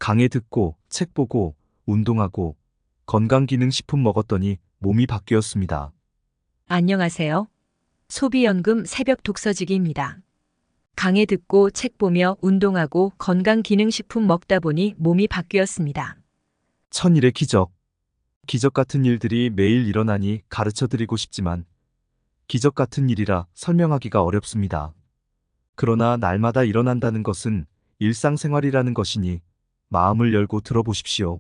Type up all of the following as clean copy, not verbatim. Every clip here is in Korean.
강의 듣고, 책 보고, 운동하고, 건강기능식품 먹었더니 몸이 바뀌었습니다. 안녕하세요. 소비연금 새벽 독서지기입니다. 강의 듣고 책 보며 운동하고 건강기능식품 먹다 보니 몸이 바뀌었습니다. 천일의 기적. 기적 같은 일들이 매일 일어나니 가르쳐 드리고 싶지만, 기적 같은 일이라 설명하기가 어렵습니다. 그러나 날마다 일어난다는 것은 일상생활이라는 것이니 마음을 열고 들어보십시오.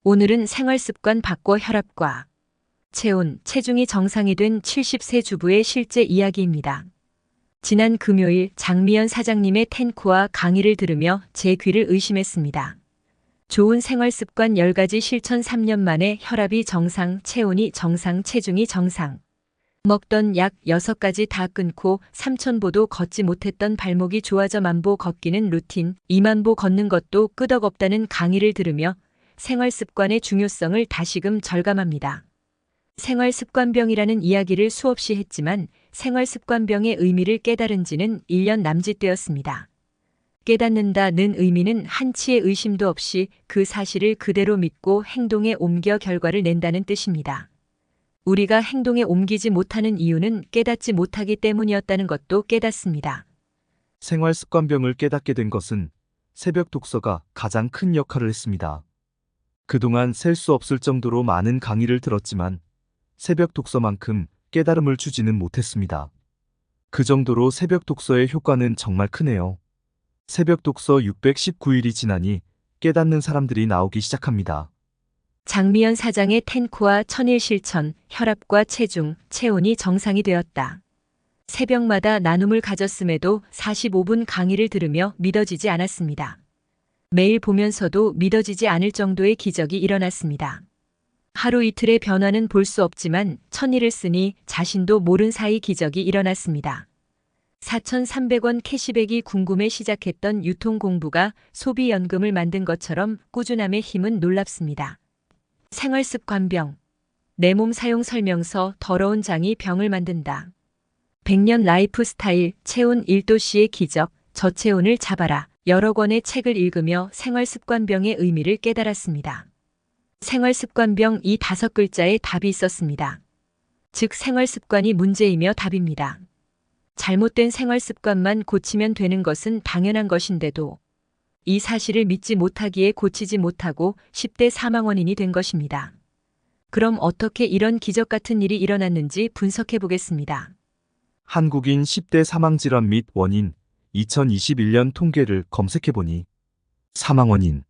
오늘은 생활습관 바꿔 혈압과 체온, 체중이 정상이 된 70세 주부의 실제 이야기입니다. 지난 금요일 장미연 사장님의 텐코와 강의를 들으며 제 귀를 의심했습니다. 좋은 생활습관 10가지 실천 3년 만에 혈압이 정상, 체온이 정상, 체중이 정상. 먹던 약 6가지 다 끊고 3,000보도 걷지 못했던 발목이 좋아져 만보 걷기는 루틴, 2만보 걷는 것도 끄덕없다는 강의를 들으며 생활습관의 중요성을 다시금 절감합니다. 생활습관병이라는 이야기를 수없이 했지만 생활습관병의 의미를 깨달은 지는 1년 남짓되었습니다. 깨닫는다는 의미는 한치의 의심도 없이 그 사실을 그대로 믿고 행동에 옮겨 결과를 낸다는 뜻입니다. 우리가 행동에 옮기지 못하는 이유는 깨닫지 못하기 때문이었다는 것도 깨닫습니다. 생활습관병을 깨닫게 된 것은 새벽 독서가 가장 큰 역할을 했습니다. 그동안 셀 수 없을 정도로 많은 강의를 들었지만 새벽 독서만큼 깨달음을 주지는 못했습니다. 그 정도로 새벽 독서의 효과는 정말 크네요. 새벽 독서 619일이 지나니 깨닫는 사람들이 나오기 시작합니다. 장미연 사장의 텐코와 천일 실천, 혈압과 체중, 체온이 정상이 되었다. 새벽마다 나눔을 가졌음에도 45분 강의를 들으며 믿어지지 않았습니다. 매일 보면서도 믿어지지 않을 정도의 기적이 일어났습니다. 하루 이틀의 변화는 볼 수 없지만 천일을 쓰니 자신도 모른 사이 기적이 일어났습니다. 4,300원 캐시백이 궁금해 시작했던 유통공부가 소비연금을 만든 것처럼 꾸준함의 힘은 놀랍습니다. 생활습관병. 내 몸 사용 설명서 더러운 장이 병을 만든다. 100년 라이프 스타일 체온 1도씨의 기적 저체온을 잡아라. 여러 권의 책을 읽으며 생활습관병의 의미를 깨달았습니다. 생활습관병 이 5글자에 답이 있었습니다. 즉 생활습관이 문제이며 답입니다. 잘못된 생활습관만 고치면 되는 것은 당연한 것인데도 이 사실을 믿지 못하기에 고치지 못하고 10대 사망 원인이 된 것입니다. 그럼 어떻게 이런 기적 같은 일이 일어났는지 분석해 보겠습니다. 한국인 10대 사망질환 및 원인 2021년 통계를 검색해보니 사망 원인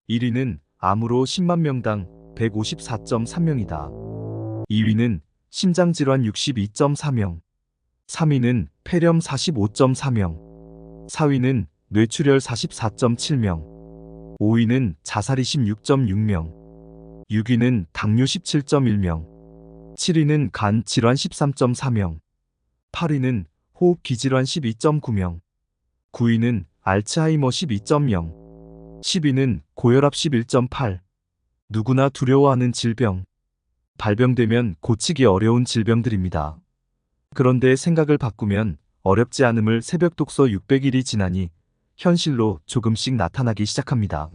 1위는 암으로 10만 명당 154.3명이다. 2위는 심장질환 62.4명, 3위는 폐렴 45.4명, 4위는 뇌출혈 44.7명, 5위는 자살 26.6명, 6위는 당뇨 17.1명, 7위는 간 질환 13.4명, 8위는 호흡 기질환 12.9명, 9위는 알츠하이머 12.0, 10위는 고혈압 11.8. 누구나 두려워하는 질병. 발병되면 고치기 어려운 질병들입니다. 그런데 생각을 바꾸면 어렵지 않음을 새벽 독서 600일이 지나니 현실로 조금씩 나타나기 시작합니다.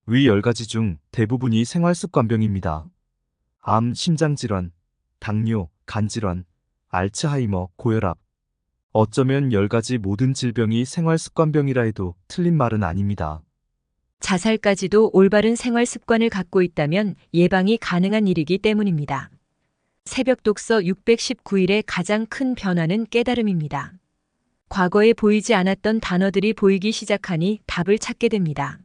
위 10가지 중 대부분이 생활습관병입니다. 암, 심장질환, 당뇨, 간질환, 알츠하이머, 고혈압. 어쩌면 10가지 모든 질병이 생활습관병이라 해도 틀린 말은 아닙니다. 자살까지도 올바른 생활 습관을 갖고 있다면 예방이 가능한 일이기 때문입니다. 새벽 독서 619일의 가장 큰 변화는 깨달음입니다. 과거에 보이지 않았던 단어들이 보이기 시작하니 답을 찾게 됩니다.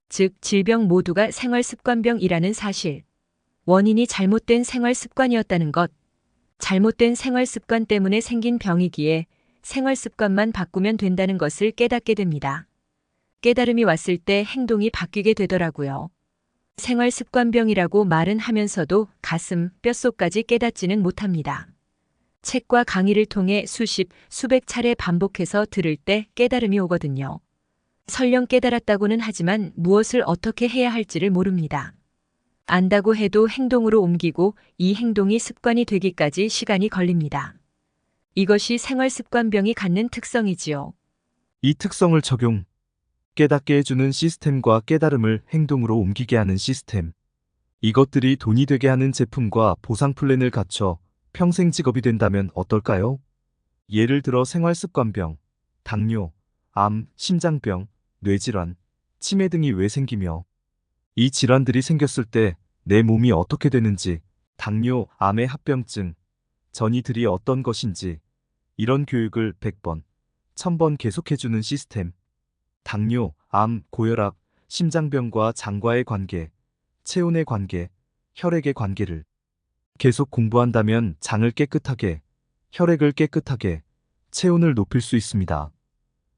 즉, 질병 모두가 생활 습관병이라는 사실. 원인이 잘못된 생활 습관이었다는 것. 잘못된 생활 습관 때문에 생긴 병이기에 생활 습관만 바꾸면 된다는 것을 깨닫게 됩니다. 깨달음이 왔을 때 행동이 바뀌게 되더라고요. 생활습관병이라고 말은 하면서도 가슴, 뼛속까지 깨닫지는 못합니다. 책과 강의를 통해 수십, 수백 차례 반복해서 들을 때 깨달음이 오거든요. 설령 깨달았다고는 하지만 무엇을 어떻게 해야 할지를 모릅니다. 안다고 해도 행동으로 옮기고 이 행동이 습관이 되기까지 시간이 걸립니다. 이것이 생활습관병이 갖는 특성이지요. 이 특성을 적용, 깨닫게 해주는 시스템과 깨달음을 행동으로 옮기게 하는 시스템. 이것들이 돈이 되게 하는 제품과 보상 플랜을 갖춰 평생 직업이 된다면 어떨까요? 예를 들어 생활습관병, 당뇨, 암, 심장병, 뇌질환, 치매 등이 왜 생기며 이 질환들이 생겼을 때 내 몸이 어떻게 되는지, 당뇨, 암의 합병증, 전이들이 어떤 것인지 이런 교육을 100번, 1000번 계속해주는 시스템. 당뇨, 암, 고혈압, 심장병과 장과의 관계, 체온의 관계, 혈액의 관계를 계속 공부한다면 장을 깨끗하게, 혈액을 깨끗하게, 체온을 높일 수 있습니다.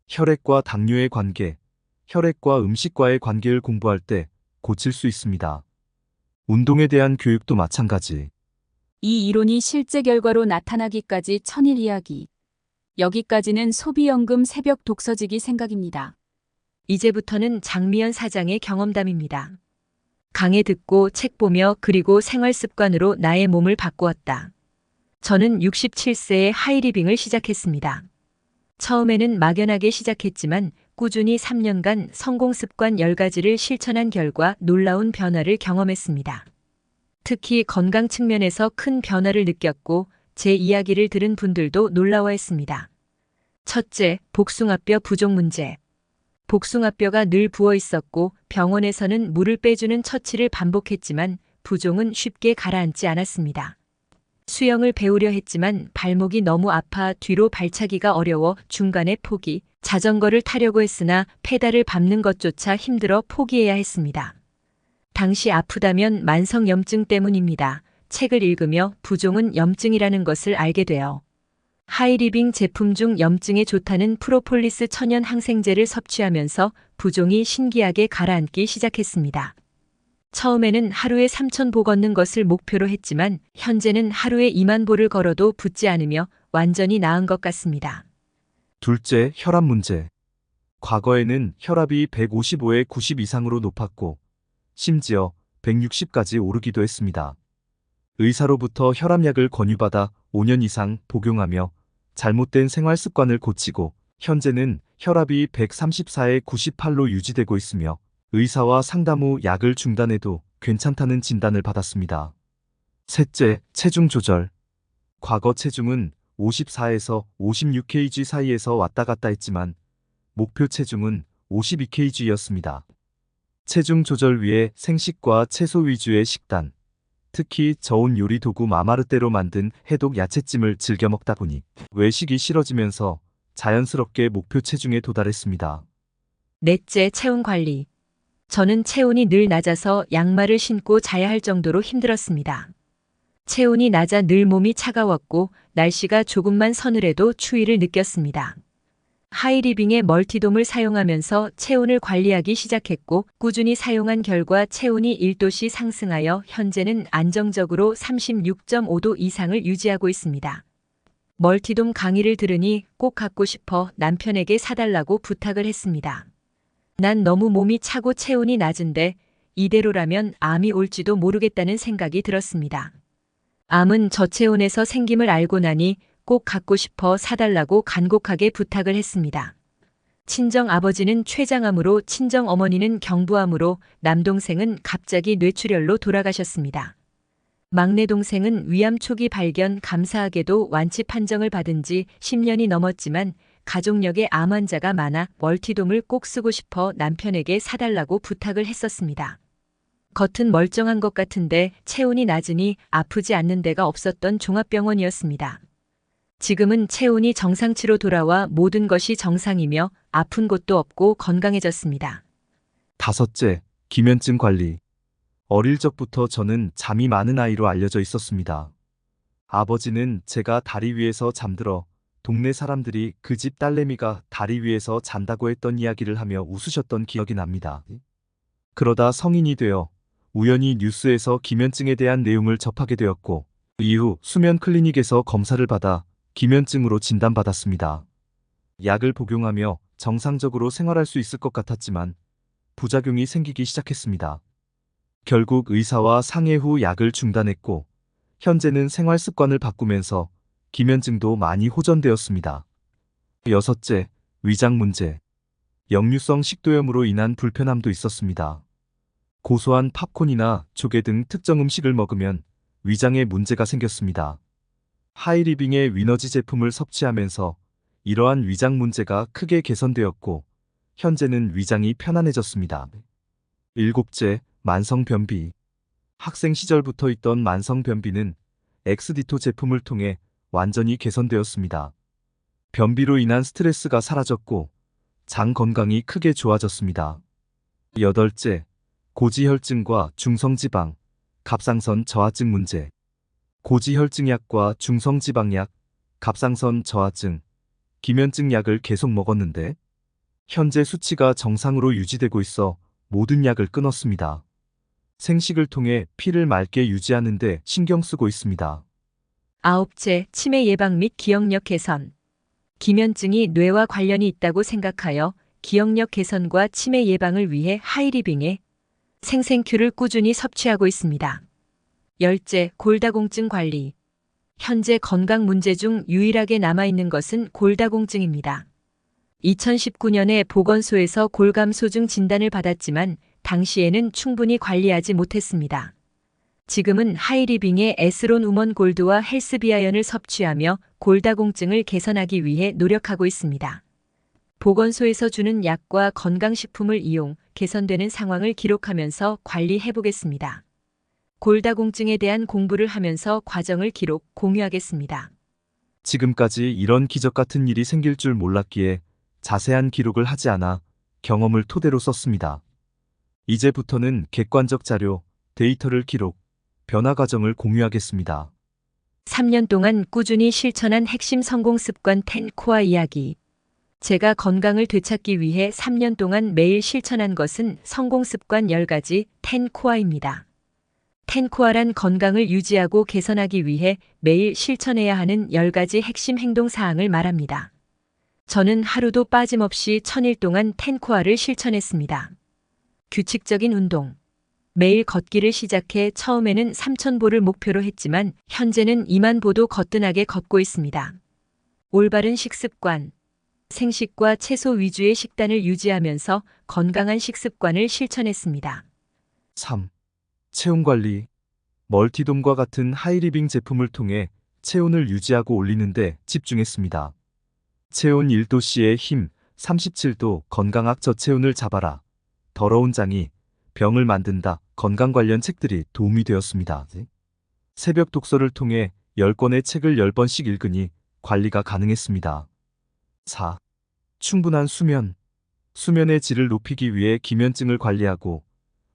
혈액과 당뇨의 관계, 혈액과 음식과의 관계를 공부할 때 고칠 수 있습니다. 운동에 대한 교육도 마찬가지. 이 이론이 실제 결과로 나타나기까지 천일 이야기. 여기까지는 소비연금 새벽 독서지기 생각입니다. 이제부터는 장미연 사장의 경험담입니다. 강의 듣고 책 보며 그리고 생활 습관으로 나의 몸을 바꾸었다. 저는 67세에 하이리빙을 시작했습니다. 처음에는 막연하게 시작했지만 꾸준히 3년간 성공 습관 10가지를 실천한 결과 놀라운 변화를 경험했습니다. 특히 건강 측면에서 큰 변화를 느꼈고 제 이야기를 들은 분들도 놀라워했습니다. 첫째, 복숭아뼈 부족 문제. 복숭아뼈가 늘 부어 있었고 병원에서는 물을 빼주는 처치를 반복했지만 부종은 쉽게 가라앉지 않았습니다. 수영을 배우려 했지만 발목이 너무 아파 뒤로 발차기가 어려워 중간에 포기, 자전거를 타려고 했으나 페달을 밟는 것조차 힘들어 포기해야 했습니다. 당시 아프다면 만성염증 때문입니다. 책을 읽으며 부종은 염증이라는 것을 알게 돼요. 하이리빙 제품 중 염증에 좋다는 프로폴리스 천연 항생제를 섭취하면서 부종이 신기하게 가라앉기 시작했습니다. 처음에는 하루에 3,000보 걷는 것을 목표로 했지만 현재는 하루에 2만 보를 걸어도 붓지 않으며 완전히 나은 것 같습니다. 둘째, 혈압 문제. 과거에는 혈압이 155에 90 이상으로 높았고 심지어 160까지 오르기도 했습니다. 의사로부터 혈압약을 권유받아 5년 이상 복용하며 잘못된 생활 습관을 고치고 현재는 혈압이 134에 98로 유지되고 있으며 의사와 상담 후 약을 중단해도 괜찮다는 진단을 받았습니다. 셋째, 체중 조절. 과거 체중은 54에서 56kg 사이에서 왔다 갔다 했지만 목표 체중은 52kg였습니다. 체중 조절 위해 생식과 채소 위주의 식단, 특히 저온 요리 도구 마마르떼로 만든 해독 야채찜을 즐겨 먹다 보니 외식이 싫어지면서 자연스럽게 목표 체중에 도달했습니다. 넷째, 체온 관리. 저는 체온이 늘 낮아서 양말을 신고 자야 할 정도로 힘들었습니다. 체온이 낮아 늘 몸이 차가웠고 날씨가 조금만 서늘해도 추위를 느꼈습니다. 하이리빙의 멀티돔을 사용하면서 체온을 관리하기 시작했고 꾸준히 사용한 결과 체온이 1도씩 상승하여 현재는 안정적으로 36.5도 이상을 유지하고 있습니다. 멀티돔 강의를 들으니 꼭 갖고 싶어 남편에게 사달라고 부탁을 했습니다. 난 너무 몸이 차고 체온이 낮은데 이대로라면 암이 올지도 모르겠다는 생각이 들었습니다. 암은 저체온에서 생김을 알고 나니 꼭 갖고 싶어 사달라고 간곡하게 부탁을 했습니다. 친정 아버지는 췌장암으로 친정 어머니는 경부암으로 남동생은 갑자기 뇌출혈로 돌아가셨습니다. 막내 동생은 위암 초기 발견 감사하게도 완치 판정을 받은 지 10년이 넘었지만 가족력에 암 환자가 많아 멀티돔을 꼭 쓰고 싶어 남편에게 사달라고 부탁을 했었습니다. 겉은 멀쩡한 것 같은데 체온이 낮으니 아프지 않는 데가 없었던 종합병원이었습니다. 지금은 체온이 정상치로 돌아와 모든 것이 정상이며 아픈 곳도 없고 건강해졌습니다. 다섯째, 기면증 관리. 어릴 적부터 저는 잠이 많은 아이로 알려져 있었습니다. 아버지는 제가 다리 위에서 잠들어 동네 사람들이 그 집 딸내미가 다리 위에서 잔다고 했던 이야기를 하며 웃으셨던 기억이 납니다. 그러다 성인이 되어 우연히 뉴스에서 기면증에 대한 내용을 접하게 되었고 이후 수면 클리닉에서 검사를 받아 기면증으로 진단받았습니다. 약을 복용하며 정상적으로 생활할 수 있을 것 같았지만 부작용이 생기기 시작했습니다. 결국 의사와 상의 후 약을 중단했고 현재는 생활 습관을 바꾸면서 기면증도 많이 호전되었습니다. 여섯째, 위장 문제. 역류성 식도염으로 인한 불편함도 있었습니다. 고소한 팝콘이나 조개 등 특정 음식을 먹으면 위장에 문제가 생겼습니다. 하이리빙의 위너지 제품을 섭취하면서 이러한 위장 문제가 크게 개선되었고 현재는 위장이 편안해졌습니다. 일곱째, 만성변비. 학생 시절부터 있던 만성변비는 엑스디토 제품을 통해 완전히 개선되었습니다. 변비로 인한 스트레스가 사라졌고 장 건강이 크게 좋아졌습니다. 여덟째, 고지혈증과 중성지방, 갑상선 저하증 문제. 고지혈증약과 중성지방약, 갑상선 저하증, 기면증 약을 계속 먹었는데 현재 수치가 정상으로 유지되고 있어 모든 약을 끊었습니다. 생식을 통해 피를 맑게 유지하는 데 신경 쓰고 있습니다. 아홉째, 치매 예방 및 기억력 개선. 기면증이 뇌와 관련이 있다고 생각하여 기억력 개선과 치매 예방을 위해 하이리빙의 생생큐를 꾸준히 섭취하고 있습니다. 열째, 골다공증 관리. 현재 건강 문제 중 유일하게 남아있는 것은 골다공증입니다. 2019년에 보건소에서 골감소증 진단을 받았지만 당시에는 충분히 관리하지 못했습니다. 지금은 하이리빙의 에스론 우먼 골드와 헬스비아연을 섭취하며 골다공증을 개선하기 위해 노력하고 있습니다. 보건소에서 주는 약과 건강식품을 이용 개선되는 상황을 기록하면서 관리해 보겠습니다. 골다공증에 대한 공부를 하면서 과정을 기록, 공유하겠습니다. 지금까지 이런 기적 같은 일이 생길 줄 몰랐기에 자세한 기록을 하지 않아 경험을 토대로 썼습니다. 이제부터는 객관적 자료, 데이터를 기록, 변화 과정을 공유하겠습니다. 3년 동안 꾸준히 실천한 핵심 성공 습관 10코어 이야기. 제가 건강을 되찾기 위해 3년 동안 매일 실천한 것은 성공 습관 10가지 10코어입니다. 10코어란 건강을 유지하고 개선하기 위해 매일 실천해야 하는 10가지 핵심 행동 사항을 말합니다. 저는 하루도 빠짐없이 1000일 동안 10코어를 실천했습니다. 규칙적인 운동. 매일 걷기를 시작해 처음에는 3000보를 목표로 했지만 현재는 2만 보도 거뜬하게 걷고 있습니다. 올바른 식습관. 생식과 채소 위주의 식단을 유지하면서 건강한 식습관을 실천했습니다. 3. 체온 관리. 멀티돔과 같은 하이리빙 제품을 통해 체온을 유지하고 올리는데 집중했습니다. 체온 1도씨의 힘, 37도 건강학 저체온을 잡아라. 더러운 장이 병을 만든다. 건강 관련 책들이 도움이 되었습니다. 새벽 독서를 통해 10권의 책을 10번씩 읽으니 관리가 가능했습니다. 4. 충분한 수면. 수면의 질을 높이기 위해 기면증을 관리하고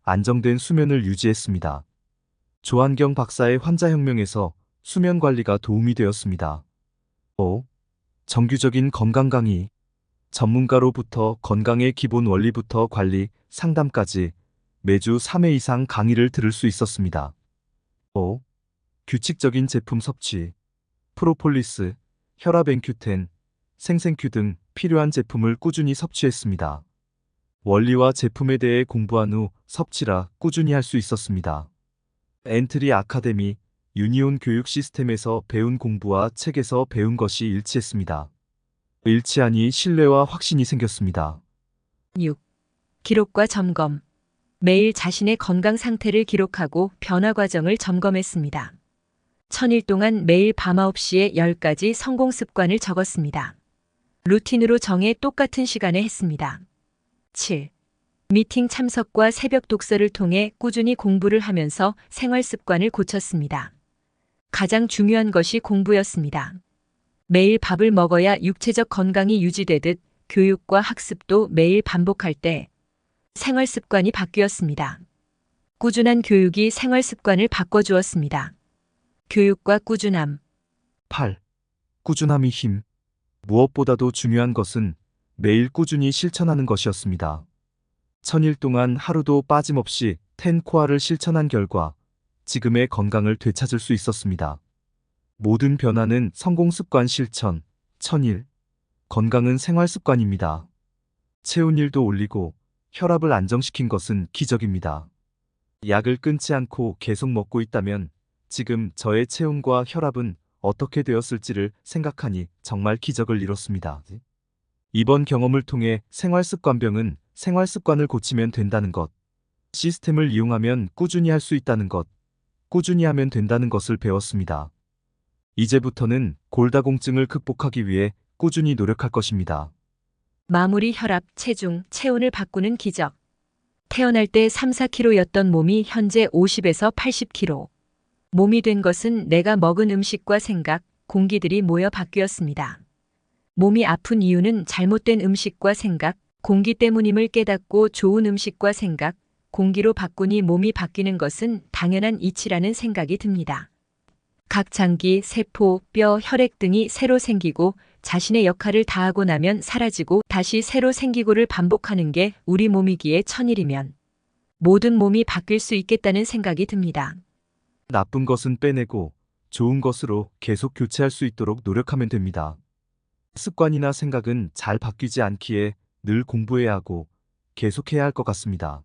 안정된 수면을 유지했습니다. 조한경 박사의 환자혁명에서 수면 관리가 도움이 되었습니다. 5. 정규적인 건강 강의. 전문가로부터 건강의 기본 원리부터 관리, 상담까지 매주 3회 이상 강의를 들을 수 있었습니다. 5. 규칙적인 제품 섭취. 프로폴리스, 혈압엔큐텐, 생생큐 등 필요한 제품을 꾸준히 섭취했습니다. 원리와 제품에 대해 공부한 후 섭취라 꾸준히 할 수 있었습니다. 엔트리 아카데미, 유니온 교육 시스템에서 배운 공부와 책에서 배운 것이 일치했습니다. 일치하니 신뢰와 확신이 생겼습니다. 6. 기록과 점검. 매일 자신의 건강 상태를 기록하고 변화 과정을 점검했습니다. 1000일 동안 매일 밤 9시에 10가지 성공 습관을 적었습니다. 루틴으로 정해 똑같은 시간에 했습니다. 7. 미팅 참석과 새벽 독서를 통해 꾸준히 공부를 하면서 생활 습관을 고쳤습니다. 가장 중요한 것이 공부였습니다. 매일 밥을 먹어야 육체적 건강이 유지되듯 교육과 학습도 매일 반복할 때 생활 습관이 바뀌었습니다. 꾸준한 교육이 생활 습관을 바꿔주었습니다. 교육과 꾸준함. 8. 꾸준함이 힘. 무엇보다도 중요한 것은 매일 꾸준히 실천하는 것이었습니다. 1000일 동안 하루도 빠짐없이 10코어를 실천한 결과 지금의 건강을 되찾을 수 있었습니다. 모든 변화는 성공 습관 실천, 1000일. 건강은 생활 습관입니다. 체온율도 올리고 혈압을 안정시킨 것은 기적입니다. 약을 끊지 않고 계속 먹고 있다면 지금 저의 체온과 혈압은 어떻게 되었을지를 생각하니 정말 기적을 이뤘습니다. 이번 경험을 통해 생활습관병은 생활습관을 고치면 된다는 것, 시스템을 이용하면 꾸준히 할 수 있다는 것, 꾸준히 하면 된다는 것을 배웠습니다. 이제부터는 골다공증을 극복하기 위해 꾸준히 노력할 것입니다. 마무리 혈압, 체중, 체온을 바꾸는 기적. 태어날 때 3, 4kg였던 몸이 현재 50에서 80kg. 몸이 된 것은 내가 먹은 음식과 생각, 공기들이 모여 바뀌었습니다. 몸이 아픈 이유는 잘못된 음식과 생각, 공기 때문임을 깨닫고 좋은 음식과 생각, 공기로 바꾸니 몸이 바뀌는 것은 당연한 이치라는 생각이 듭니다. 각 장기, 세포, 뼈, 혈액 등이 새로 생기고 자신의 역할을 다하고 나면 사라지고 다시 새로 생기고를 반복하는 게 우리 몸이기에 천일이면 모든 몸이 바뀔 수 있겠다는 생각이 듭니다. 나쁜 것은 빼내고 좋은 것으로 계속 교체할 수 있도록 노력하면 됩니다. 습관이나 생각은 잘 바뀌지 않기에 늘 공부해야 하고 계속해야 할 것 같습니다.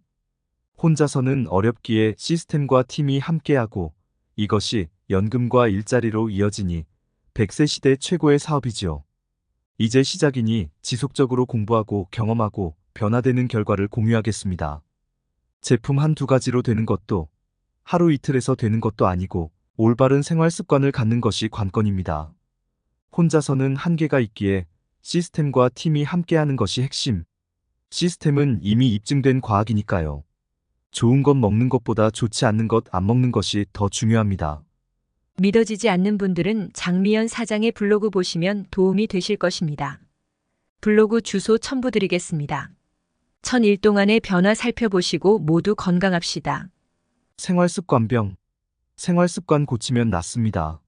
혼자서는 어렵기에 시스템과 팀이 함께하고 이것이 연금과 일자리로 이어지니 100세 시대 최고의 사업이지요. 이제 시작이니 지속적으로 공부하고 경험하고 변화되는 결과를 공유하겠습니다. 제품 한두 가지로 되는 것도 하루 이틀에서 되는 것도 아니고 올바른 생활 습관을 갖는 것이 관건입니다. 혼자서는 한계가 있기에 시스템과 팀이 함께하는 것이 핵심. 시스템은 이미 입증된 과학이니까요. 좋은 것 먹는 것보다 좋지 않는 것 안 먹는 것이 더 중요합니다. 믿어지지 않는 분들은 장미연 사장의 블로그 보시면 도움이 되실 것입니다. 블로그 주소 첨부 드리겠습니다. 1000일 동안의 변화 살펴보시고 모두 건강합시다. 생활습관병. 생활습관 고치면 낫습니다.